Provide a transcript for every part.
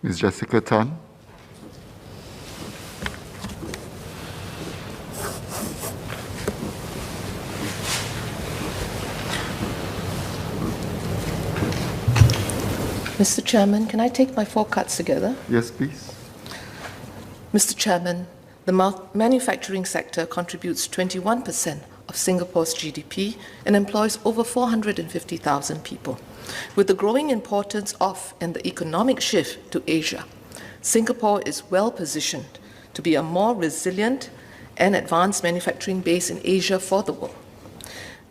Ms. Jessica Tan. Mr. Chairman, can I take my 4 cards together? Yes, please. Mr. Chairman, the manufacturing sector contributes 21% of Singapore's GDP and employs over 450,000 people. With the growing importance of and the economic shift to Asia, Singapore is well positioned to be a more resilient and advanced manufacturing base in Asia for the world.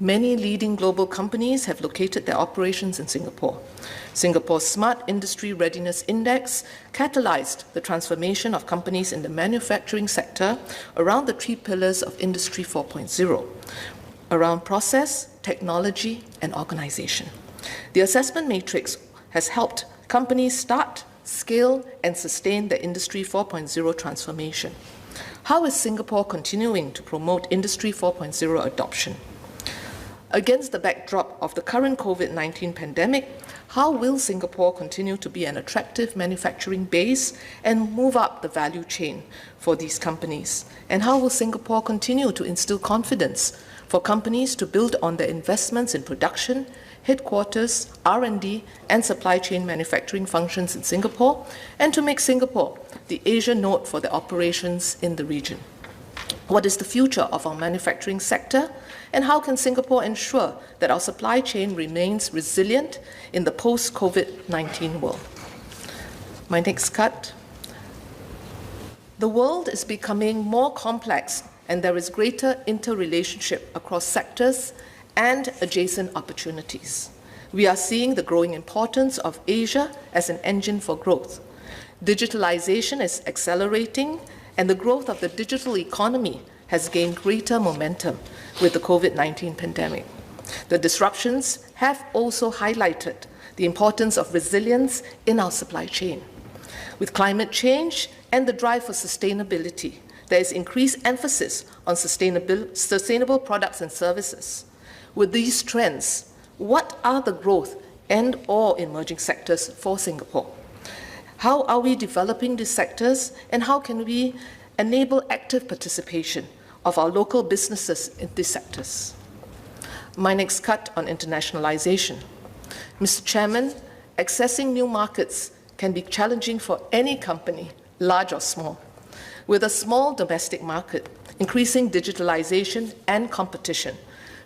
Many leading global companies have located their operations in Singapore. Singapore's Smart Industry Readiness Index catalyzed the transformation of companies in the manufacturing sector around the 3 pillars of Industry 4.0, around process, technology, and organization. The assessment matrix has helped companies start, scale, and sustain the Industry 4.0 transformation. How is Singapore continuing to promote Industry 4.0 adoption? Against the backdrop of the current COVID-19 pandemic, how will Singapore continue to be an attractive manufacturing base and move up the value chain for these companies? And how will Singapore continue to instill confidence for companies to build on their investments in production, headquarters, R&D, and supply chain manufacturing functions in Singapore, and to make Singapore the Asia node for their operations in the region? What is the future of our manufacturing sector? And how can Singapore ensure that our supply chain remains resilient in the post-COVID-19 world? My next cut. The world is becoming more complex and there is greater interrelationship across sectors and adjacent opportunities. We are seeing the growing importance of Asia as an engine for growth. Digitalization is accelerating and the growth of the digital economy has gained greater momentum with the COVID-19 pandemic. The disruptions have also highlighted the importance of resilience in our supply chain. With climate change and the drive for sustainability, there is increased emphasis on sustainable products and services. With these trends, what are the growth and/or emerging sectors for Singapore? How are we developing these sectors, and how can we enable active participation of our local businesses in these sectors? My next cut on internationalization. Mr. Chairman, accessing new markets can be challenging for any company, large or small. With a small domestic market, increasing digitalization and competition,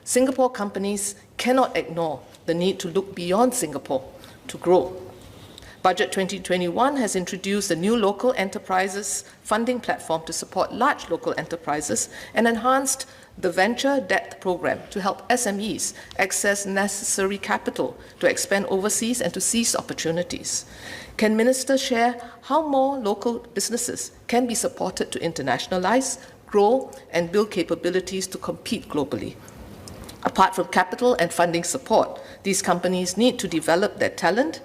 Singapore companies cannot ignore the need to look beyond Singapore to grow. Budget 2021 has introduced a new local enterprises funding platform to support large local enterprises and enhanced the venture debt program to help SMEs access necessary capital to expand overseas and to seize opportunities. Can Minister share how more local businesses can be supported to internationalize, grow, and build capabilities to compete globally? Apart from capital and funding support, these companies need to develop their talent.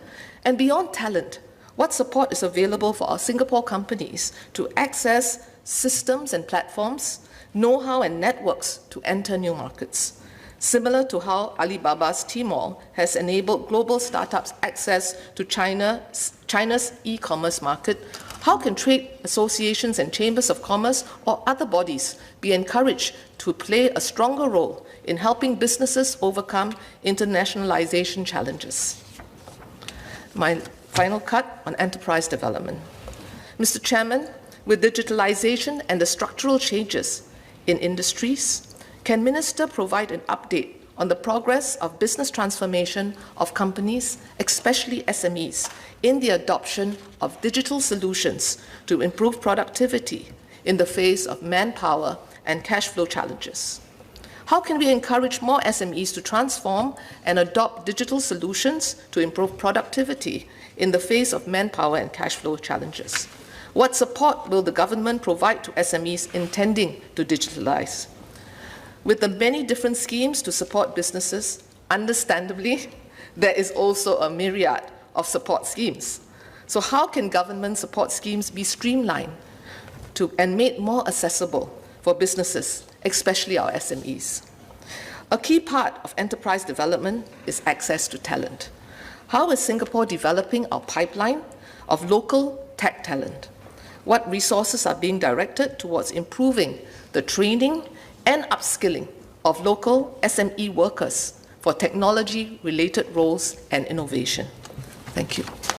And beyond talent, what support is available for our Singapore companies to access systems and platforms, know-how and networks to enter new markets? Similar to how Alibaba's Tmall has enabled global startups access to China's e-commerce market, how can trade associations and chambers of commerce or other bodies be encouraged to play a stronger role in helping businesses overcome internationalization challenges? My final cut on enterprise development. Mr. Chairman, with digitalization and the structural changes in industries, can Minister provide an update on the progress of business transformation of companies, especially SMEs, in the adoption of digital solutions to improve productivity in the face of manpower and cash flow challenges? How can we encourage more SMEs to transform and adopt digital solutions to improve productivity in the face of manpower and cash flow challenges? What support will the government provide to SMEs intending to digitalize? With the many different schemes to support businesses, understandably, there is also a myriad of support schemes. So how can government support schemes be streamlined and made more accessible for businesses, especially our SMEs? A key part of enterprise development is access to talent. How is Singapore developing our pipeline of local tech talent? What resources are being directed towards improving the training and upskilling of local SME workers for technology-related roles and innovation? Thank you.